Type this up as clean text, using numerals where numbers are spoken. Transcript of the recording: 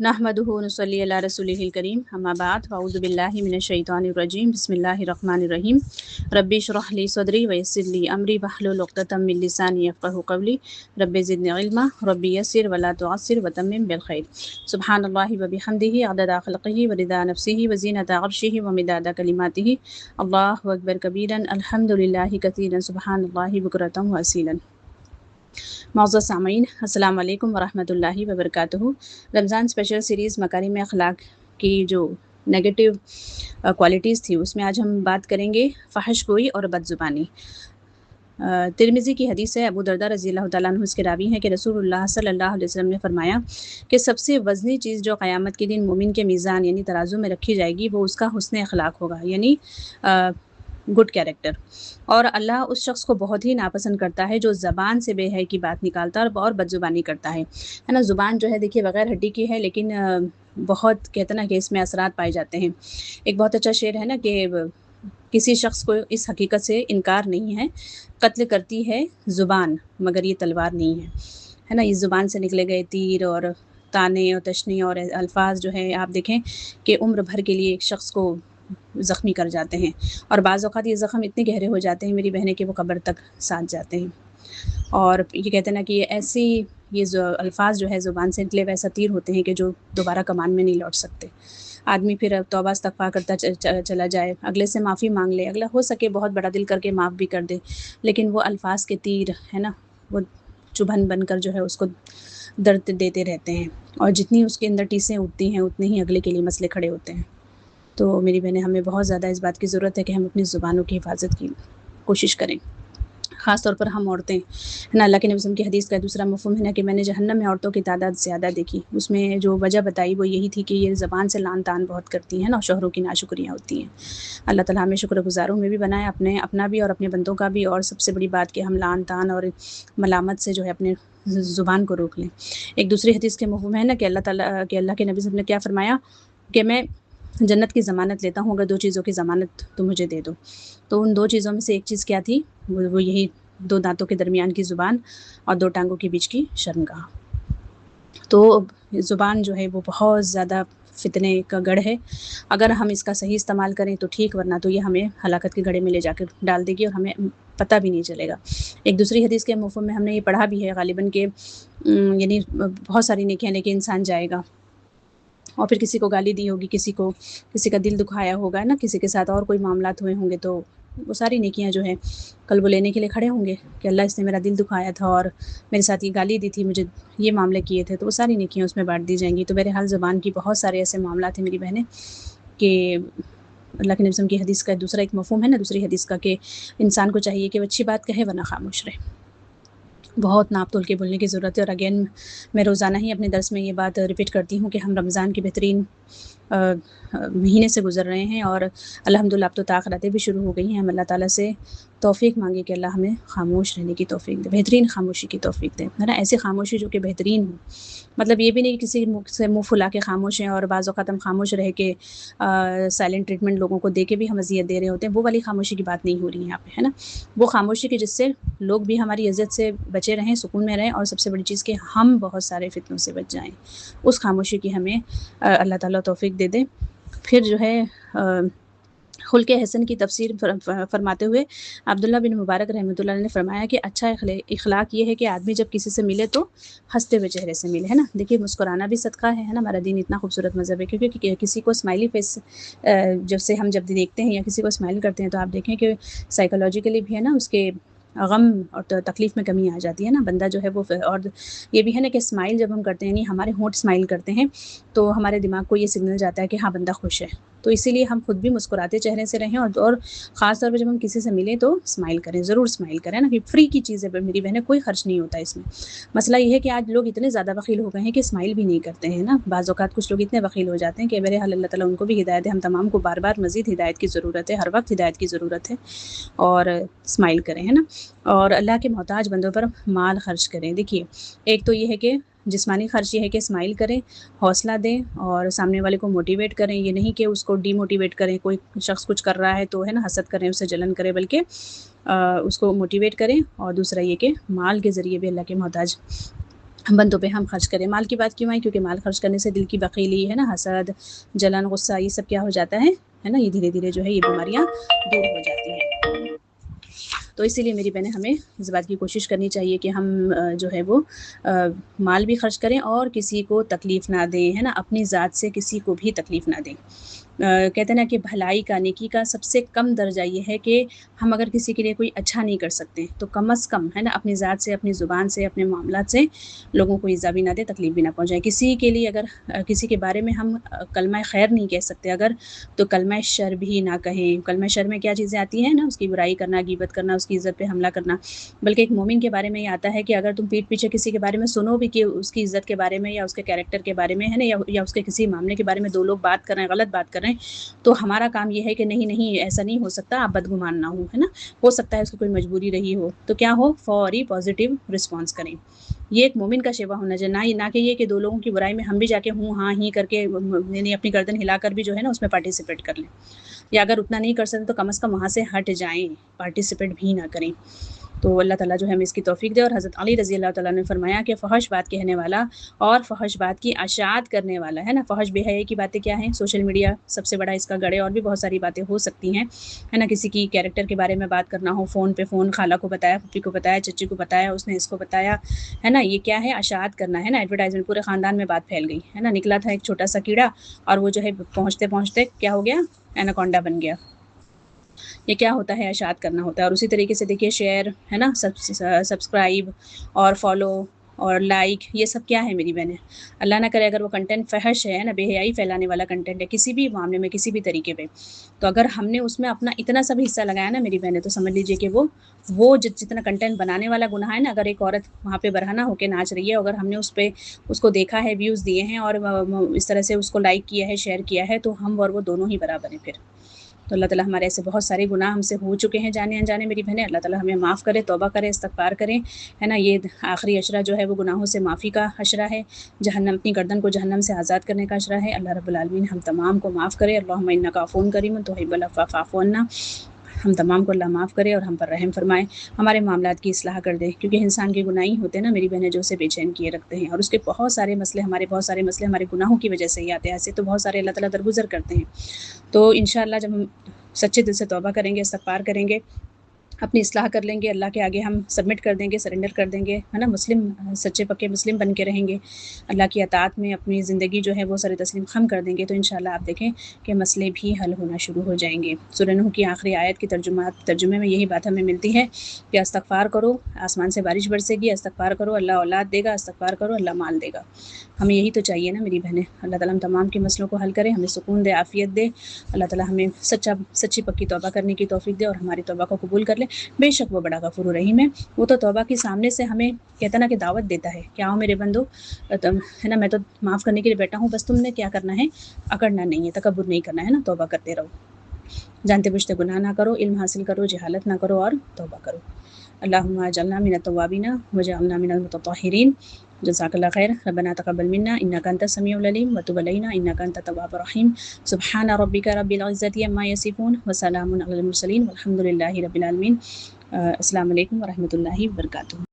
नहमदुहु व नुसल्ली अला रसूलिहिल करीम अम्मा बाद अऊज़ु बिल्लाहि मिनश शैतानिर रजीम बिस्मिल्लाहिर रहमानिर रहीम रब्बि इश्रह ली सदरी व यस्सिर ली अमरी वहलुल उक़दतम मिन लिसानी यफ़क़हू क़ौली रब्बि ज़िदनी इल्मा रब्बि यस्सिर व ला तुअस्सिर व तम्मिम बिल खैर सुब्हानल्लाहि व बिहम्दिही अददा ख़ल्क़िही व रिदा नफ्सिही व ज़ीनता अर्शिही व मिदादा कलिमातिही अल्लाहु अकबर कबीरन अल्हम्दुलिल्लाहि कसीरन सुब्हानल्लाहि बुकरतन व असीलन। मौजूद सामीन अस्सलाम वालेकुम वरहमतुल्लाहि वबरकातुहू। रमज़ान स्पेशल सीरीज़ मकारिम अखलाक की जो नेगेटिव क्वालिटीज़ थी उसमें आज हम बात करेंगे फ़हश गोई और बदज़ुबानी। तिरमिज़ी की हदीस है, अबू दरदा रज़ियल्लाहु ताला अन्हु इसके रावी हैं कि रसूलुल्लाह सल्लल्लाहु अलैहि वसल्लम ने फरमाया कि सबसे वज़नी चीज़ जो क़यामत के दिन मोमिन के मीज़ान यानी तराजू में रखी जाएगी वो उसका हुस्न अखलाक होगा, यानी गुड कैरेक्टर। और अल्लाह उस शख्स को बहुत ही नापसंद करता है जो ज़बान से बेहयाई की बात निकालता है और बदज़ुबानी करता है ना। ज़ुबान जो है देखिए बग़ैर हड्डी की है, लेकिन बहुत कहते ना कि इसमें असरात पाए जाते हैं। एक बहुत अच्छा शेर है ना कि किसी शख्स को इस हकीकत से इनकार नहीं है, कत्ल करती है ज़ुबान मगर ये तलवार नहीं है ना। इस ज़ुबान से निकले गए तीर और ताने और तशनी और अल्फाज जो है आप देखें कि उम्र भर के लिए एक शख्स को ज़ख्मी कर जाते हैं, और बाज़ औक़ात ये ज़ख्म इतने गहरे हो जाते हैं मेरी बहनें कि वो कब्र तक साथ जाते हैं। और ये कहते हैं ना कि ये जो अल्फाज जो है ज़ुबान से निकले वैसा तीर होते हैं कि जो दोबारा कमान में नहीं लौट सकते। आदमी फिर तौबा इस्तग़फ़ार करता चला जाए, अगले से माफ़ी मांग ले, अगला हो सके बहुत बड़ा दिल करके माफ़ भी कर दे, लेकिन वो अल्फाज के तीर है ना वो चुभन बनकर जो है उसको दर्द देते रहते हैं, और जितनी उसके अंदर टीसें उठती हैं उतने ही अगले के लिए मसले खड़े होते हैं। तो मेरी बहनें, हमें बहुत ज़्यादा इस बात की ज़रूरत है कि हम अपनी ज़ुबानों की हिफाजत की कोशिश करें, ख़ास तौर पर हम औरतें है ना। अल्लाह के नबी वसल्लम की हदीस का दूसरा मफ़हूम है ना कि मैंने जहन्नम में औरतों की तादाद ज़्यादा देखी। उसमें जो वजह बताई वो यही थी कि ये ज़बान से लान तान बहुत करती हैं ना, और शौहरों की नाशुक्रियाँ होती हैं। अल्लाह ताला हमें शुक्रगुज़ारों में भी बनाए, अपना भी और अपने बंदों का भी। और सबसे बड़ी बात कि हम लान तान और मलामत से जो है अपने ज़ुबान को रोक लें। एक दूसरी हदीस के मफ़हूम है ना कि अल्लाह के नबी वसल्लम ने क्या फ़रमाया कि मैं जन्नत की ज़मानत लेता हूँ अगर दो चीज़ों की ज़मानत तुम मुझे दे दो। तो उन दो चीज़ों में से एक चीज़ क्या थी, वो यही दो दांतों के दरमियान की ज़ुबान और दो टांगों के बीच की शर्मगाह। तो ज़ुबान जो है वो बहुत ज़्यादा फितने का गढ़ है। अगर हम इसका सही इस्तेमाल करें तो ठीक, वरना तो ये हमें हलाकत के गड्ढे में ले जाकर डाल देगी और हमें पता भी नहीं चलेगा। एक दूसरी हदीस के मफ़हूम में हमने ये पढ़ा भी है ग़ालिबन के यानी बहुत सारी नेकियां लेके इंसान जाएगा और फिर किसी को गाली दी होगी, किसी का दिल दुखाया होगा ना, किसी के साथ और कोई मामलात हुए होंगे, तो वो सारी नेकियां जो हैं कल वो लेने के लिए खड़े होंगे कि अल्लाह इसने मेरा दिल दुखाया था और मेरे साथ ये गाली दी थी, मुझे ये मामले किए थे, तो वो सारी नेकियां उसमें बांट दी जाएंगी। तो बहरहाल ज़बान की बहुत सारे ऐसे मामलात हैं मेरी बहनें कि अल्लाह के नबी वसल्लम की हदीस का दूसरा एक मफ़हूम है ना, दूसरी हदीस का, कि इंसान को चाहिए कि वो अच्छी बात कहे वरना खामोश रहे। बहुत नाप तोल के बोलने की ज़रूरत है। और अगेन मैं रोज़ाना ही अपने दर्स में ये बात रिपीट करती हूँ कि हम रमज़ान के बेहतरीन महीने से गुज़र रहे हैं और अल्हम्दुलिल्लाह अब तो ताख़रातें भी शुरू हो गई हैं। हम अल्लाह ताला से तौफ़ीक मांगे कि अल्लाह हमें खामोश रहने की तौफ़ीक दे, बेहतरीन खामोशी की तौफ़ीक दे, है ना। ऐसी खामोशी जो कि बेहतरीन हो, मतलब ये भी नहीं कि किसी मुँह से मुँह फुला के खामोश हैं और बाज़ औक़ात हम खामोश रह के साइलेंट ट्रीटमेंट लोगों को दे के भी हम अज़ियत दे रहे होते हैं। वो वाली खामोशी की बात नहीं हो रही है यहाँ पे, है ना। वो खामोशी की जिससे लोग भी हमारी इज़्ज़त से बचे रहें, सुकून में रहें, और सबसे बड़ी चीज़ कि हम बहुत सारे फ़ितनों से बच जाएँ। उस खामोशी की हमें अल्लाह ताला तौफ़ीक दे दे। फिर जो है खुल्क़े हसन की तफ़सीर फरमाते हुए अब्दुल्ला बिन मुबारक रहमतुल्लाह ने फरमाया कि अच्छा इख़लाक़ ये है कि आदमी जब किसी से मिले तो हंसते हुए चेहरे से मिले, है ना। देखिए मुस्कुराना भी सदका है ना। हमारा दीन इतना खूबसूरत मज़हब है, क्योंकि किसी को स्माइली फेस जब देखते हैं या किसी को स्माइल करते हैं तो आप देखें कि साइकोलॉजिकली भी है ना उसके गम और तकलीफ़ में कमी आ जाती है ना। बंदा जो है वो, और ये भी है ना कि स्माइल जब हम करते हैं, यानी हमारे होंठ स्माइल करते हैं, तो हमारे दिमाग को ये सिग्नल जाता है कि हाँ बंदा खुश है। तो इसीलिए हम खुद भी मुस्कुराते चेहरे से रहें, और ख़ास तौर पे जब हम किसी से मिलें तो स्माइल करें, ज़रूर स्माइल करें ना, कि फ्री की चीज़ है मेरी बहनें, कोई खर्च नहीं होता इसमें। मसला ये है कि आज लोग इतने ज़्यादा बख़ील हो गए हैं कि स्माइल भी नहीं करते हैं ना। बाज़ औक़ात कुछ लोग इतने बख़ील हो जाते हैं कि बहरहाल अल्लाह ताला उनको भी हिदायत है। हम तमाम को बार बार मज़ीद हिदायत की ज़रूरत है, हर वक्त हिदायत की ज़रूरत है, और स्माइल करें, है ना। और अल्लाह के मोहताज बंदों पर माल खर्च करें। देखिए एक तो ये है कि जिस्मानी ख़र्च ये है कि स्माइल करें, हौसला दें और सामने वाले को मोटिवेट करें। ये नहीं कि उसको डीमोटिवेट करें, कोई शख्स कुछ कर रहा है तो है ना हसद करें, उससे जलन करें, बल्कि उसको मोटिवेट करें। और दूसरा ये कि माल के ज़रिए भी अल्लाह के मोहताज بندوں پہ ہم خرچ کریں. مال کی بات کیوں آئی؟ کیونکہ مال خرچ کرنے سے دل کی بخیلی ہے نا، حسد، جلن، غصہ، یہ سب کیا ہو جاتا ہے نا، یہ دھیرے دھیرے جو ہے یہ بیماریاں دور ہو جاتی ہیں. تو اسی لیے میری بہنیں ہمیں اس بات کی کوشش کرنی چاہیے کہ ہم جو ہے وہ مال بھی خرچ کریں اور کسی کو تکلیف نہ دیں، ہے نا، اپنی ذات سے کسی کو بھی تکلیف نہ دیں. کہتے ہیں نا کہ بھلائی کا، نیکی کا سب سے کم درجہ یہ ہے کہ ہم اگر کسی کے لیے کوئی اچھا نہیں کر سکتے تو کم از کم، ہے نا، اپنی ذات سے، اپنی زبان سے، اپنے معاملات سے لوگوں کو ایذا بھی نہ دے، تکلیف بھی نہ پہنچائے. کسی کے لیے اگر کسی کے بارے میں ہم کلمہ خیر نہیں کہہ سکتے اگر، تو کلمہ شر بھی نہ کہیں. کلمہ شر میں کیا چیزیں آتی ہیں نا، اس کی برائی کرنا، غیبت کرنا، اس کی عزت پہ حملہ کرنا. بلکہ ایک مومن کے بارے میں یہ آتا ہے کہ اگر تم پیٹھ پیچھے کسی کے بارے میں سنو بھی کہ اس کی عزت کے بارے میں یا اس کے کیریکٹر کے بارے میں، ہے نا، یا اس کے کسی معاملے کے بارے میں دو لوگ بات کر رہے ہیں، غلط بات کر رہے ہیں، تو ہمارا کام یہ ہے کہ نہیں نہیں ایسا نہیں ہو سکتا، آپ بدگمان نہ ہو، ہے نا. ہو سکتا ہے اس کی کوئی مجبوری رہی ہو، تو کیا ہو، فوری پازیٹیو رسپانس کریں. یہ ایک مومن کا شیوا ہونا چاہیے، نہ کہ یہ کہ دو لوگوں کی برائی میں ہم بھی جا کے ہوں ہاں ہی کر کے، یعنی اپنی گردن ہلا کر بھی جو ہے نا اس میں پارٹیسپیٹ کر لیں. یا اگر اتنا نہیں کر سکتے تو کم از کم وہاں سے ہٹ جائیں، پارٹیسپیٹ بھی نہ کریں. تو اللہ تعالیٰ جو ہے ہمیں اس کی توفیق دے. اور حضرت علی رضی اللہ تعالیٰ نے فرمایا کہ فحش بات کہنے والا اور فحش بات کی اشاعت کرنے والا، ہے نا، فحش بے حیائی کی باتیں کیا ہیں، سوشل میڈیا سب سے بڑا اس کا گڑھ ہے. اور بھی بہت ساری باتیں ہو سکتی ہیں، ہے نا، کسی کی کیریکٹر کے بارے میں بات کرنا ہو، فون پہ فون، خالہ کو بتایا، پھپھی کو بتایا، چچی کو بتایا، اس نے اس کو بتایا، ہے نا، یہ کیا ہے، اشاعت کرنا، ہے نا، ایڈورٹائزمنٹ. پورے خاندان میں بات پھیل گئی، ہے نا، نکلا تھا ایک چھوٹا سا کیڑا اور وہ جو ہے پہنچتے پہنچتے کیا ہو گیا، ایناکونڈا بن گیا. یہ کیا ہوتا ہے، اشاعت کرنا ہوتا ہے. اور اسی طریقے سے دیکھیے شیئر، ہے نا، سبسکرائب اور فالو اور لائک، یہ سب کیا ہے میری بہنیں، اللہ نہ کرے اگر وہ کنٹینٹ فحش ہے نا، بے حیائی پھیلانے والا کنٹینٹ ہے کسی بھی معاملے میں، کسی بھی طریقے پہ، تو اگر ہم نے اس میں اپنا اتنا سا بھی حصہ لگایا نا میری بہنیں، تو سمجھ لیجئے کہ وہ جتنا کنٹینٹ بنانے والا گناہ ہے نا، اگر ایک عورت وہاں پہ برہنہ ہو کے ناچ رہی ہے، اگر ہم نے اس کو دیکھا ہے، ویوز دیے ہیں اور اس طرح سے اس کو لائک کیا ہے، شیئر کیا ہے، تو ہم اور وہ دونوں ہی برابر ہیں پھر. تو اللہ تعالیٰ ہمارے ایسے بہت سارے گناہ ہم سے ہو چکے ہیں جانے انجانے میری بہنیں، اللہ تعالیٰ ہمیں معاف کرے، توبہ کرے، استغفار کریں، ہے نا. یہ آخری عشرہ جو ہے وہ گناہوں سے معافی کا عشرہ ہے، جہنم، اپنی گردن کو جہنم سے آزاد کرنے کا عشرہ ہے. اللہ رب العالمین ہم تمام کو معاف کرے. اللہم انک عفو کریم تحب العفو فاعف عنا. ہم تمام کو اللہ معاف کرے اور ہم پر رحم فرمائے، ہمارے معاملات کی اصلاح کر دے. کیونکہ انسان کے گناہ ہی ہوتے ہیں نا میری بہنیں جو اسے بے چین کیے رکھتے ہیں، اور اس کے بہت سارے مسئلے، بہت سارے مسئلے ہمارے گناہوں کی وجہ سے ہی آتے ہیں. ایسے تو بہت سارے اللہ تعالیٰ درگزر کرتے ہیں. تو انشاءاللہ جب ہم سچے دل سے توبہ کریں گے، استغفار کریں گے، اپنی اصلاح کر لیں گے، اللہ کے آگے ہم سبمٹ کر دیں گے، سرنڈر کر دیں گے، ہے نا، مسلم، سچے پکے مسلم بن کے رہیں گے، اللہ کی اطاعت میں اپنی زندگی جو ہے وہ سر تسلیم خم کر دیں گے، تو انشاءاللہ آپ دیکھیں کہ مسئلے بھی حل ہونا شروع ہو جائیں گے. سورہ نوح کی آخری آیت کی ترجمے میں یہی بات ہمیں ملتی ہے کہ استغفار کرو، آسمان سے بارش برسے گی، استغفار کرو، اللہ اولاد دے گا، استغفار کرو، اللہ مال دے گا. ہمیں یہی تو چاہیے نا میری بہنیں. اللہ تعالیٰ ہم تمام کے مسئلوں کو حل کرے، ہمیں سکون دے، عافیت دے. اللہ تعالیٰ ہمیں سچی پکی توبہ کرنے کی توفیق دے اور ہماری توبہ کو قبول کر لے. بے شک وہ بڑا غفور و رحیم ہے. وہ تو توبہ کے سامنے سے ہمیں کہتا نا کہ دعوت دیتا ہے کہ آؤ میرے بندو، ہے نا، میں تو معاف کرنے کے لیے بیٹھا ہوں، بس تم نے کیا کرنا ہے، اکڑنا نہیں ہے، تکبر نہیں کرنا ہے نا، توبہ کرتے رہو، جانتے بوجھتے گناہ نہ کرو، علم حاصل کرو، جہالت نہ کرو اور توبہ کرو. اللہم اجعلنا من التوابین وجعلنا من المتطہرین. جزاک اللہ خیر. ربنا تقبل منا انک انت السمیع العلیم وتب علینا انک انت التواب الرحیم. سبحان ربک رب العزۃ عما یصفون وسلام علی المرسلین والحمد للہ رب العالمین. السلام علیکم ورحمۃ اللہ وبرکاتہ.